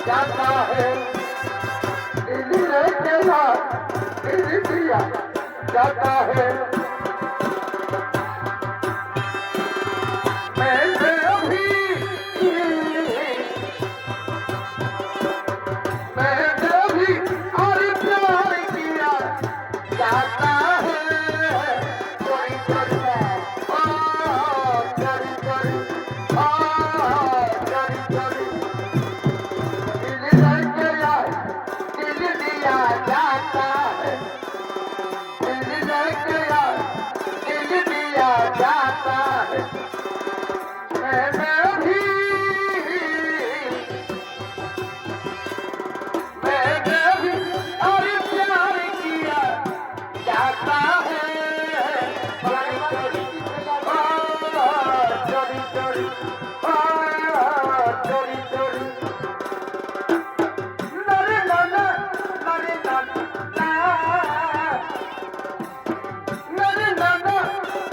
जाता है दिल लेके दिल दिया जाता है मैंने अभी और प्यार किया जाता है कोई करता चोरी चोरी चोरी चोरी दिल लेके दिल दिया जाता है दिल लेके दिल दिया जाता है मैंने भी और प्यार किया जाता है चोरी चोरी चोरी चोरी चोरी चोरी नरे नाना नरे नाना नरे नाना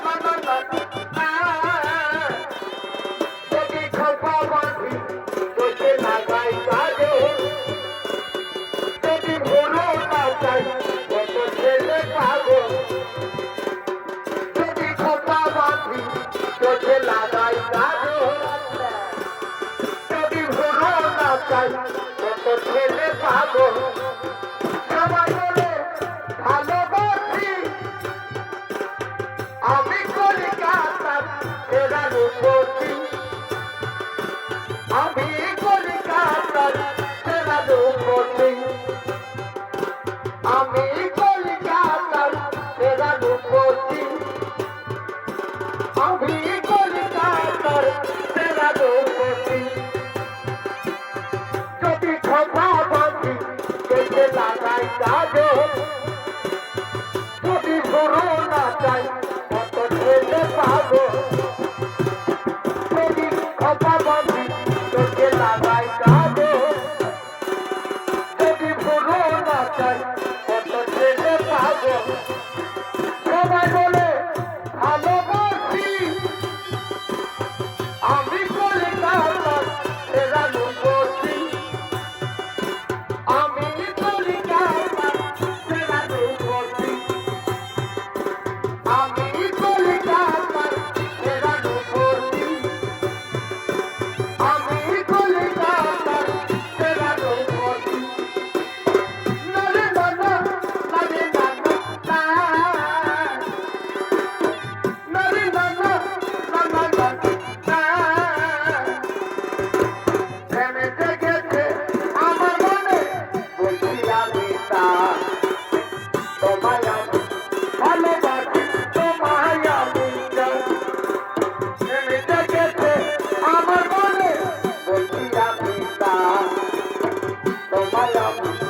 नाना नाना যদি খোপা বাঁধি তোকে লাগাই কাজে যদি ভুলো না চাই কত ছেলে পাবো যদি খোপা বাঁধি তোকে লাগাই কাজে যদি ভুলো না চাই কত ছেলে পাবো সবাই বলে ভালোবাসি আমি কলিকাতার সেরা রূপসী আমি কলিকাতার সেরা রূপসী আমি কলিকাতার সেরা রূপসী আমি কলিকাতার সেরা রূপসী যদি খোপা বাঁধি কেটে লাগাই কাজে যদি ভুলো না চাই কত ছেলে পাবো যদি খোপা বাঁধি তোকে লাগাই কাজে যদি ভুলো না চাই কত ছেলে পাবো সবাই বলে ভালোবাসি আমি কলিকাতার সেরা রূপসী আমি কলিকাতার সেরা রূপসী আমি কলিকাতার সেরা রূপসী আমি কলিকাতার সেরা রূপসী নরে নানা নরে নানা নরে নানা নানা নানা প্রেমে জেগেছে আমার মনে বলছি আমি তা তোমায় আমি ভালোবাসি তোমায় আমি চাই প্রেমে জেগেছে আমার মনে বলছি আমি তা তোমায় আমি